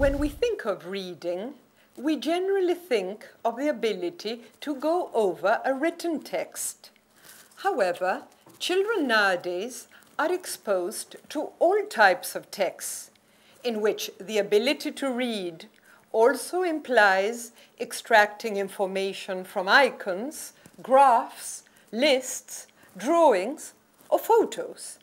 When we think of reading, we generally think of the ability to go over a written text. However, children nowadays are exposed to all types of texts, in which the ability to read also implies extracting information from icons, graphs, lists, drawings, or photos.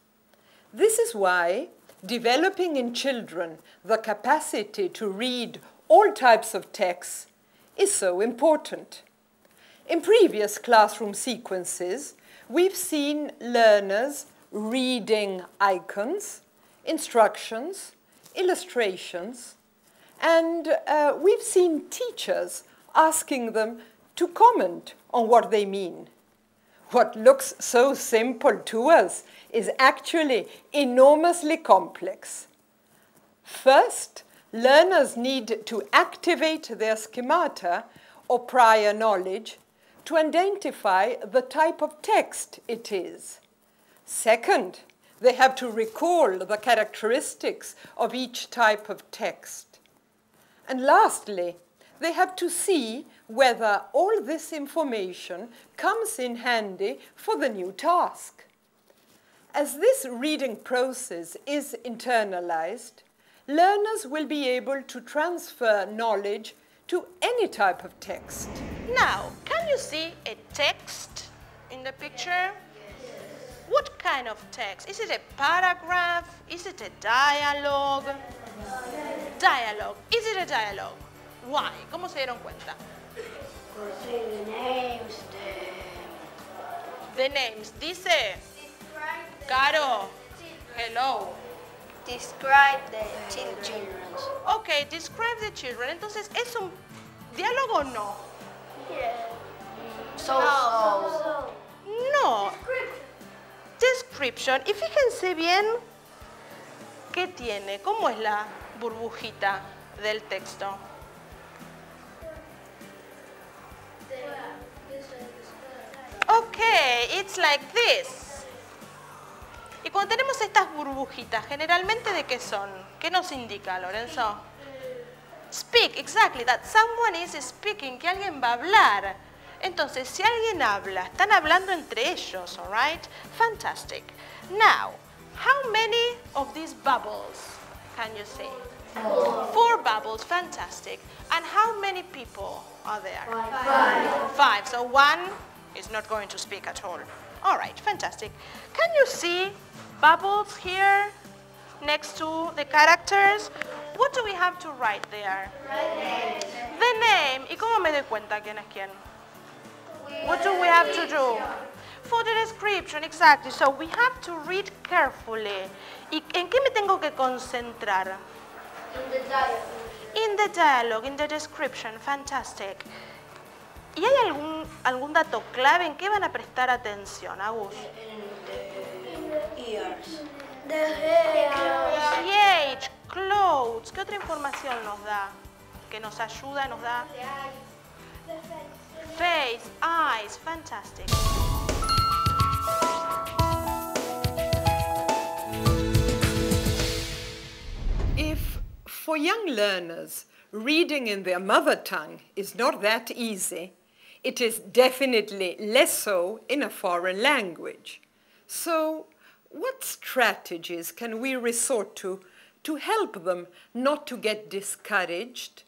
This is why developing in children the capacity to read all types of texts is so important. In previous classroom sequences, we've seen learners reading icons, instructions, illustrations, and we've seen teachers asking them to comment on what they mean. What looks so simple to us is actually enormously complex. First, learners need to activate their schemata or prior knowledge to identify the type of text it is. Second, they have to recall the characteristics of each type of text. And lastly, they have to see whether all this information comes in handy for the new task. As this reading process is internalized, learners will be able to transfer knowledge to any type of text. Now, can you see a text in the picture? What kind of text? Is it a paragraph? Is it a dialogue? Dialogue. Is it a dialogue? Why? ¿Cómo se dieron cuenta? The names. Dice, Caro, hello. Describe the children. Okay, describe the children. Entonces, ¿es un diálogo o no? No. Description. Y fíjense bien qué tiene. ¿Cómo es la burbujita del texto? Okay, it's like this. Y cuando tenemos estas burbujitas, generalmente ¿de qué son? ¿Qué nos indica, Lorenzo? Speak, exactly, that someone is speaking, que alguien va a hablar. Entonces, si alguien habla, están hablando entre ellos, all right? Fantastic. Now, how many of these bubbles can you see? 4 bubbles, fantastic. And how many people are there? 5. So 1 is not going to speak at all. All right, fantastic. Can you see bubbles here next to the characters? What do we have to write there? The name. ¿Y cómo me doy cuenta quién es quién? What do we have to do? For the description, exactly. So we have to read carefully. ¿Y en qué me tengo que concentrar? In the dialogue, in the description. Fantastic. ¿Y hay algún dato clave? ¿En qué van a prestar atención, Agus? The hair. The age, clothes. ¿Qué otra información nos da? Que nos ayuda, nos da... Face, eyes, fantastic. If, for young learners, reading in their mother tongue is not that easy, it is definitely less so in a foreign language. So, what strategies can we resort to help them not to get discouraged?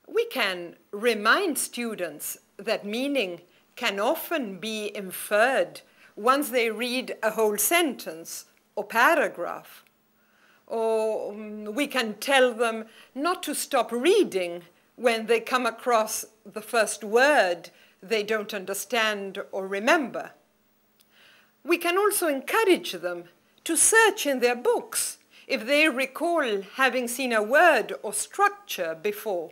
We can remind students that meaning can often be inferred once they read a whole sentence or paragraph. Or we can tell them not to stop reading when they come across the first word they don't understand or remember. We can also encourage them to search in their books if they recall having seen a word or structure before.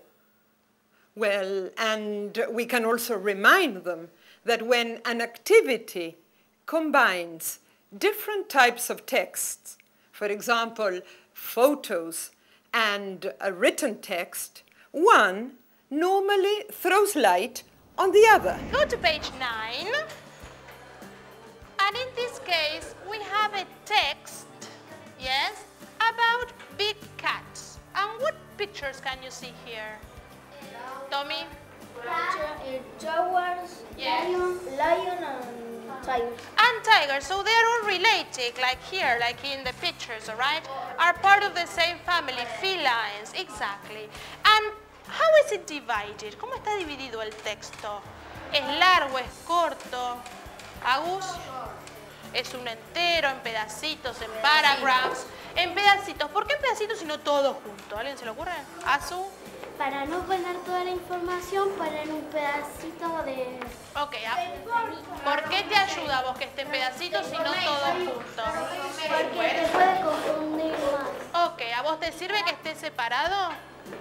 Well, and we can also remind them that when an activity combines different types of texts, for example, photos and a written text, one normally throws light on the other. Go to page 9. And in this case, we have a text, yes, about big cats. And what pictures can you see here? Tommy? Jaguars, Yes. lion and tiger. And tigers, so they are all related, like here, like in the pictures, all right? Are part of the same family, felines, exactly. And how is it divided? ¿Cómo está dividido el texto? ¿Es largo, es corto? ¿Agus? Es un entero, en pedacitos, en paragraphs, en pedacitos. ¿Por qué en pedacitos y no todo junto? ¿A alguien se le ocurre? ¿Azu? Para no poner toda la información, poner un pedacito de... Ok, ¿por qué te ayuda a vos que esté en pedacitos y no todo junto? Porque te puede confundir más. Ok, ¿a vos te sirve que esté separado?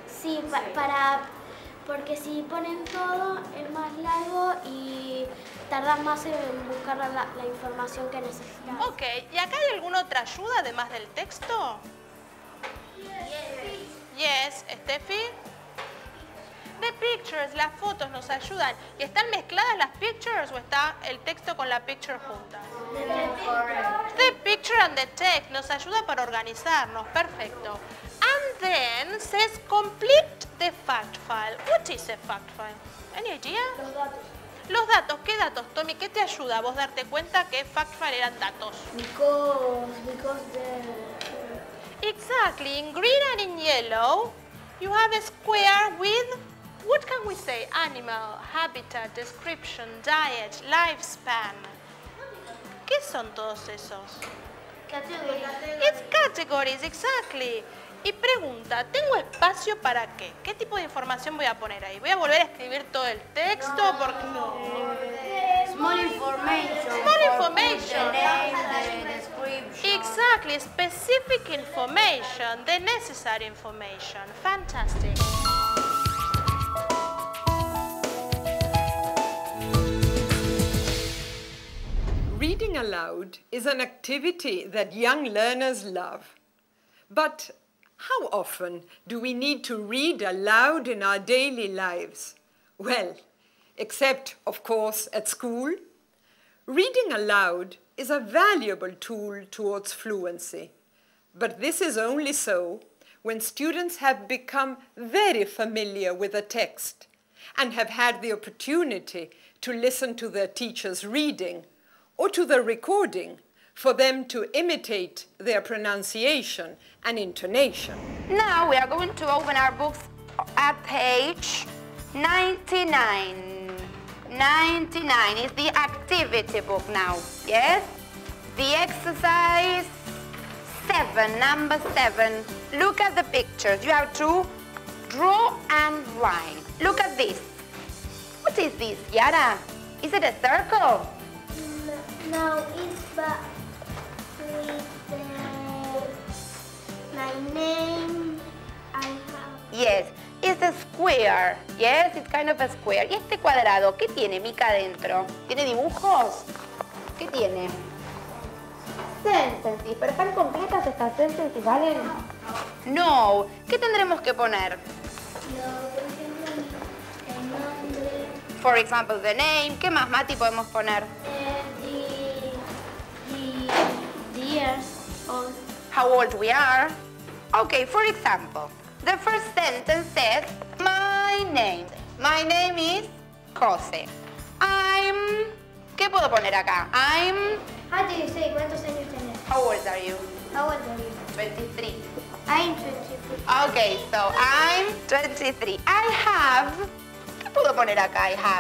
Sí, porque si ponen todo es más largo y tardas más en buscar la información que necesitas. Ok, ¿y acá hay alguna otra ayuda además del texto? Yes, Steffi. The pictures, las fotos nos ayudan. ¿Y están mezcladas las pictures o está el texto con la picture juntas? The picture and the text nos ayuda para organizarnos, perfecto. And then says complete the fact file. What is a fact file? Any idea? Los datos. Los datos, ¿qué datos, Tommy? ¿Qué te ayuda a vos darte cuenta que fact file eran datos? Because Exactly, in green and in yellow, you have a square with, what can we say? Animal, habitat, description, diet, lifespan. ¿Qué son todos esos? It's categories, exactly. Y pregunta, ¿tengo espacio para qué? ¿Qué tipo de información voy a poner ahí? ¿Voy a volver a escribir todo el texto? Porque no. Small information. Small information. The name, the description. Exactly, specific information, the necessary information. Fantastic. Reading aloud is an activity that young learners love. But how often do we need to read aloud in our daily lives? Well, except, of course, at school. Reading aloud is a valuable tool towards fluency. But this is only so when students have become very familiar with a text and have had the opportunity to listen to their teachers reading or to the recording for them to imitate their pronunciation and intonation. Now we are going to open our books at page 99. 99 is the activity book now, yes? The exercise 7, number 7. Look at the pictures. You have to draw and write. Look at this. What is this, Yara? Is it a circle? No, it's my name. I have. Yes, it's a square. Yes, it's kind of a square. ¿Y este cuadrado? ¿Qué tiene, Mica, adentro? ¿Tiene dibujos? ¿Qué tiene? Sentences. ¿Pero están completas estas sentences, Valen? No. ¿Qué tendremos que poner? El nombre. For example, the name. ¿Qué más, Mati, podemos poner? The years old. How old we are. Okay, for example, the first sentence says, my name. My name is Jose. I'm... ¿Qué puedo poner acá? I'm... How do you say? ¿Cuántos años tienes? How old are you? How old are you? 23. I'm 23. Okay, so I'm 23. I have... ¿Qué puedo poner acá? I have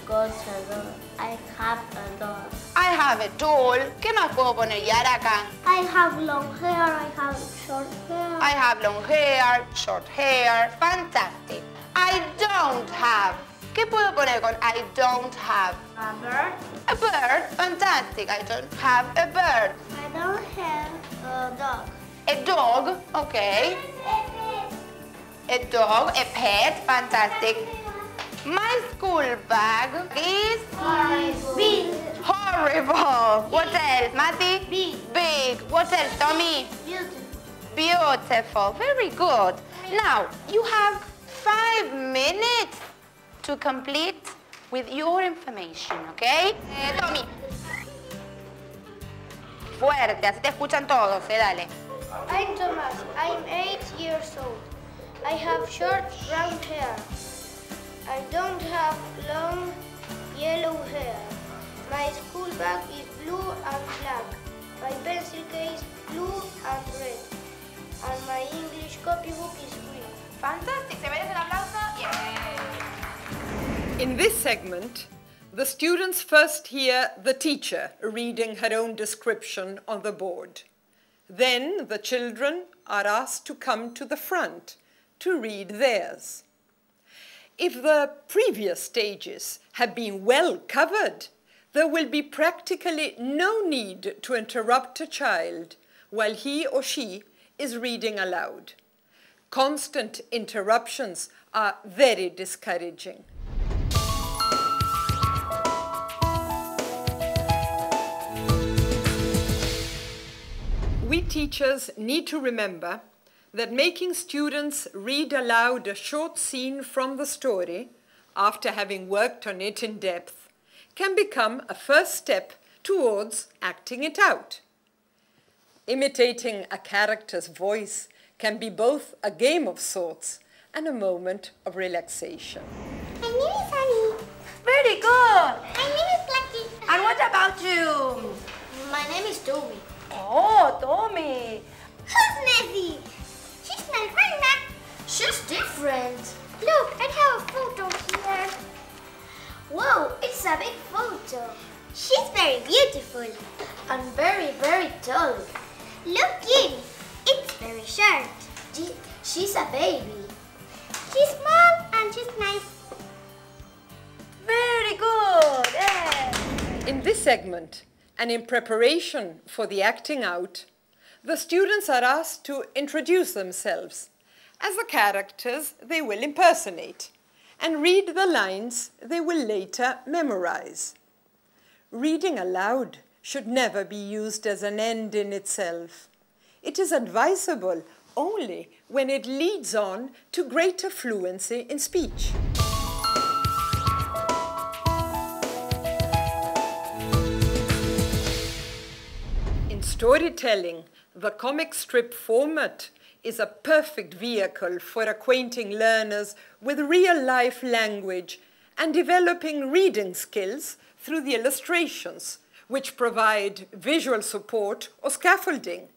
got a dog. I have a dog. I have a doll. ¿Qué más puedo poner, Yara, acá? I have long hair. I have short hair. I have long hair, short hair. Fantastic. I don't have. ¿Qué puedo poner con I don't have? A bird. A bird. Fantastic. I don't have a bird. I don't have a dog. A dog. Okay. A dog. A pet. Fantastic. My school bag is Big. horrible. What else, Mati? Big. Big. What else, Tommy? Beautiful. Beautiful. Very good. Now, you have 5 minutes to complete with your information, okay? Tommy. Fuerte, así te escuchan todos, dale. I'm Thomas. I'm 8 years old. I have short brown hair. I don't have long yellow hair. My school bag is blue and black. My pencil case blue and red. And my English copybook is green. Fantastic. ¿Se merece un aplauso? Yeah. In this segment, the students first hear the teacher reading her own description on the board. Then the children are asked to come to the front to read theirs. If the previous stages have been well covered, there will be practically no need to interrupt a child while he or she is reading aloud. Constant interruptions are very discouraging. We teachers need to remember that making students read aloud a short scene from the story, after having worked on it in depth, can become a first step towards acting it out. Imitating a character's voice can be both a game of sorts and a moment of relaxation. My name is Annie. Very good. My name is Lucky. And what about you? My name is Toby. Oh, Tommy. Who's Nessie? She's my friend. She's different. Look, I have a photo here. Whoa, it's a big photo. She's very beautiful. And very, very tall. Look, Kitty. It's very short. She's a baby. She's small and she's nice. Very good. Yeah. In this segment, and in preparation for the acting out, the students are asked to introduce themselves as the characters they will impersonate and read the lines they will later memorize. Reading aloud should never be used as an end in itself. It is advisable only when it leads on to greater fluency in speech. In storytelling, the comic strip format is a perfect vehicle for acquainting learners with real-life language and developing reading skills through the illustrations, which provide visual support or scaffolding.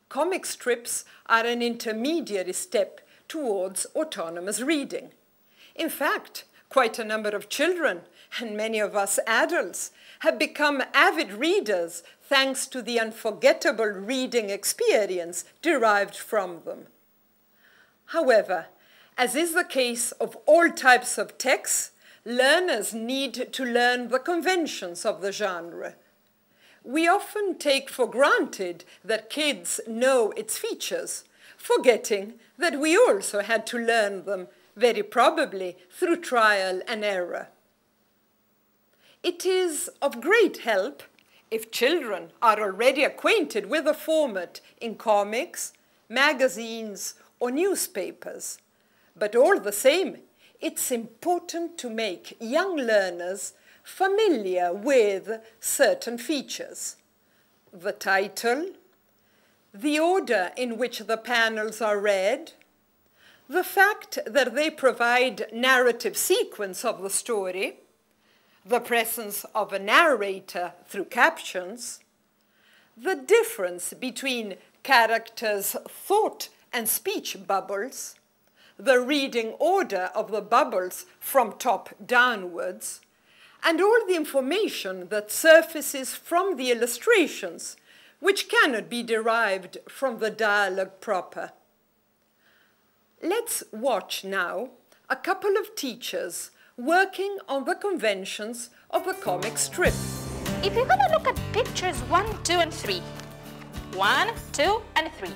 Comic strips are an intermediary step towards autonomous reading. In fact, quite a number of children, and many of us adults, have become avid readers thanks to the unforgettable reading experience derived from them. However, as is the case of all types of texts, learners need to learn the conventions of the genre. We often take for granted that kids know its features, forgetting that we also had to learn them, very probably through trial and error. It is of great help if children are already acquainted with the format in comics, magazines, or newspapers. But all the same, it's important to make young learners familiar with certain features. The title, the order in which the panels are read, the fact that they provide narrative sequence of the story, the presence of a narrator through captions, the difference between characters' thought and speech bubbles, the reading order of the bubbles from top downwards, and all the information that surfaces from the illustrations, which cannot be derived from the dialogue proper. Let's watch now a couple of teachers working on the conventions of the comic strip. If you're gonna look at pictures 1, 2, and 3. 1, 2, and 3.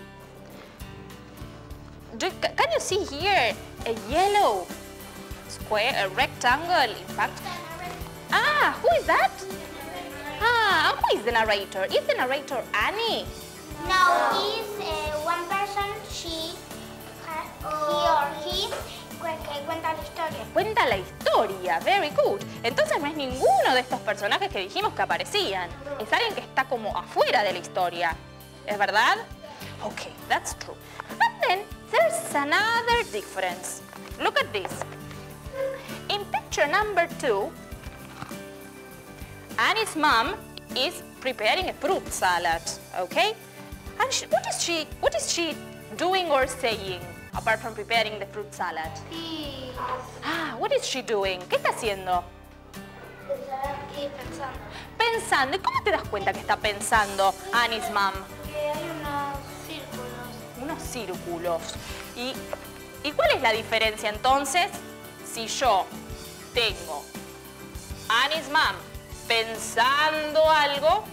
Can you see here a yellow square, a rectangle, in fact? Ah, who is that? Ah, who is the narrator? Is the narrator Annie? No, he's one person, he or he, que cuenta la historia. Cuenta la historia, very good. Entonces no es ninguno de estos personajes que dijimos que aparecían. Es alguien que está como afuera de la historia. ¿Es verdad? Okay, that's true. But then there's another difference. Look at this. In picture number 2, Annie's mom is preparing a fruit salad, okay? And what is she doing or saying apart from preparing the fruit salad? What is she doing? ¿Qué está haciendo? Pensando. Pensando. ¿Y cómo te das cuenta que está pensando Annie's mom? Que hay unos círculos. Unos círculos. ¿Y cuál es la diferencia entonces si yo tengo Annie's mom pensando algo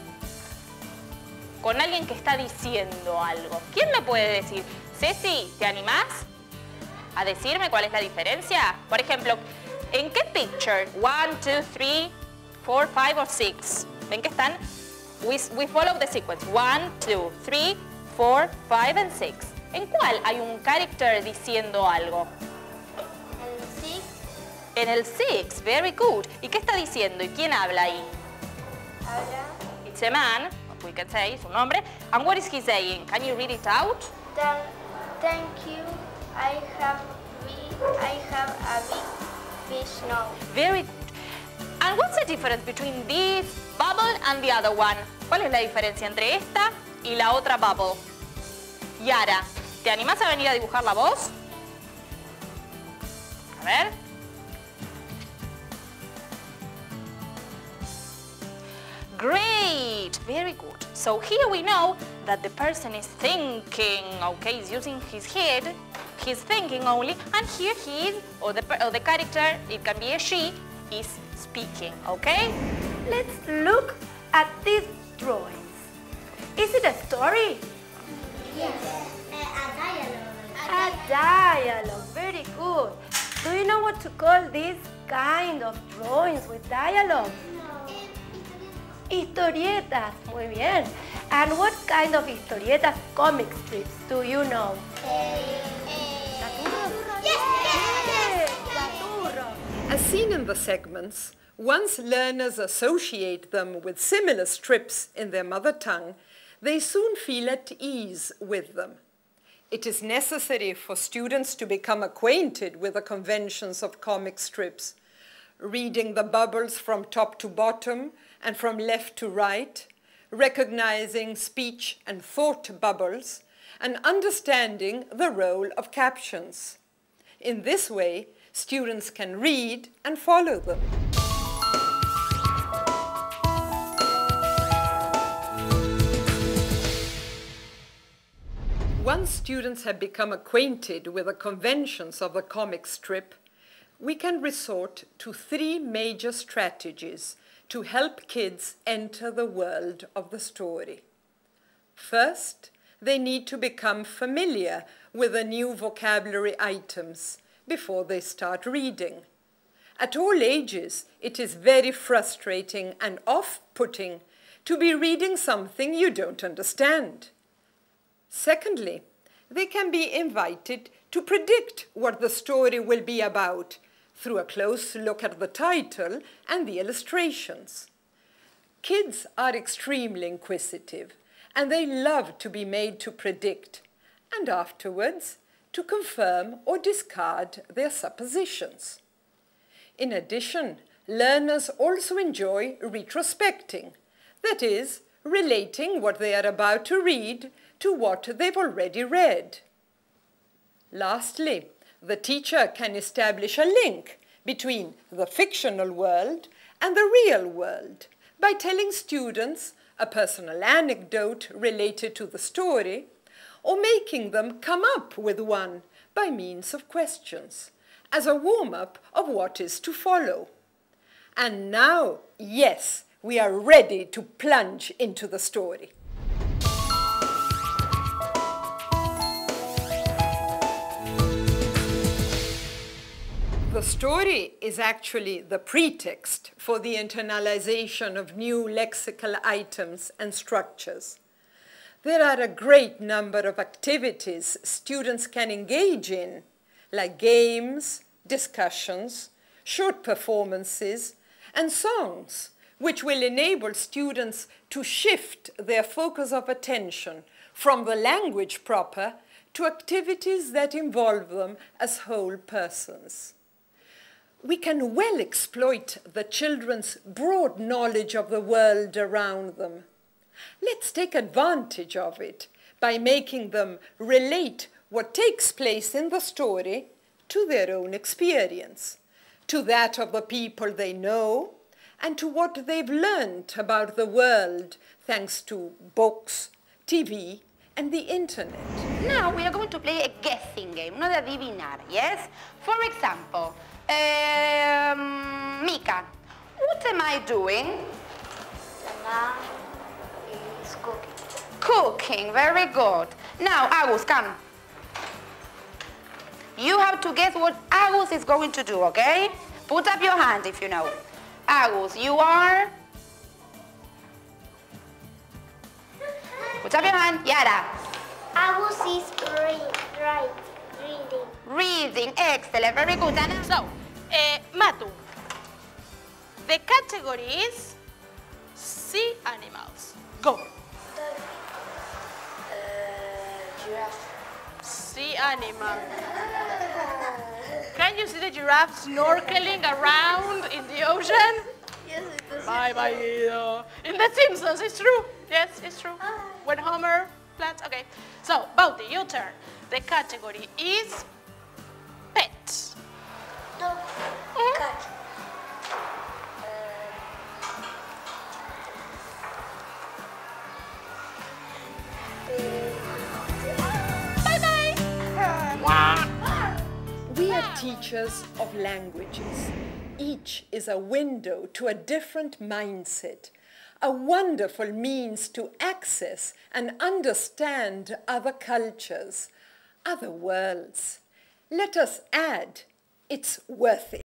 con alguien que está diciendo algo? ¿Quién me puede decir? Ceci, ¿te animás a decirme cuál es la diferencia? Por ejemplo, ¿en qué picture? 1, 2, 3, 4, 5 o 6. ¿Ven que están? We follow the sequence. 1, 2, 3, 4, 5 and 6. ¿En cuál hay un character diciendo algo? El 6. En el 6, very good. ¿Y qué está diciendo? ¿Y quién habla ahí? Habla. It's a man, we can say, su nombre. And what is he saying? Can you read it out? Thank you. I have a big fish now. Very good. And what's the difference between this bubble and the other one? ¿Cuál es la diferencia entre esta y la otra bubble? Yara, ¿te animás a venir a dibujarla vos? A ver. Great, very good. So here we know that the person is thinking, okay, is using his head, he's thinking only, and here he is, or the character, it can be a she, is speaking, okay? Let's look at these drawings. Is it a story? Yes. A dialogue. A dialogue, very good. Do you know what to call this kind of drawings with dialogue? Historietas, muy bien. And what kind of historietas, comic strips, do you know? As seen in the segments, once learners associate them with similar strips in their mother tongue, they soon feel at ease with them. It is necessary for students to become acquainted with the conventions of comic strips, reading the bubbles from top to bottom and from left to right, recognizing speech and thought bubbles, and understanding the role of captions. In this way, students can read and follow them. Once students have become acquainted with the conventions of the comic strip, we can resort to 3 major strategies to help kids enter the world of the story. First, they need to become familiar with the new vocabulary items before they start reading. At all ages, it is very frustrating and off-putting to be reading something you don't understand. Secondly, they can be invited to predict what the story will be about through a close look at the title and the illustrations. Kids are extremely inquisitive, and they love to be made to predict, and afterwards to confirm or discard their suppositions. In addition, learners also enjoy retrospecting, that is, relating what they are about to read to what they've already read. Lastly, the teacher can establish a link between the fictional world and the real world by telling students a personal anecdote related to the story, or making them come up with one by means of questions, as a warm-up of what is to follow. And now, yes, we are ready to plunge into the story. The story is actually the pretext for the internalization of new lexical items and structures. There are a great number of activities students can engage in, like games, discussions, short performances, and songs, which will enable students to shift their focus of attention from the language proper to activities that involve them as whole persons. We can well exploit the children's broad knowledge of the world around them. Let's take advantage of it by making them relate what takes place in the story to their own experience, to that of the people they know, and to what they've learned about the world thanks to books, TV, and the internet. Now we are going to play a guessing game, not adivinar, yes? For example, Mika, what am I doing? The mom is cooking. Cooking, very good. Now, Agus, come. You have to guess what Agus is going to do, okay? Put up your hand if you know. Agus, you are? Put up your hand. Yara. Agus is reading. Reading, excellent, very good. Anna? So, Matu, the category is sea animals. Go. Giraffe. Sea animal. Can you see the giraffe snorkeling around in the ocean? Yes, it does. Bye, Guido. In The Simpsons, it's true. Yes, it's true. When Homer plants. Okay. So, Bauti, your turn. The category is pets. Dog. Cat. We are teachers of languages. Each is a window to a different mindset, a wonderful means to access and understand other cultures, other worlds. Let us add, it's worth it.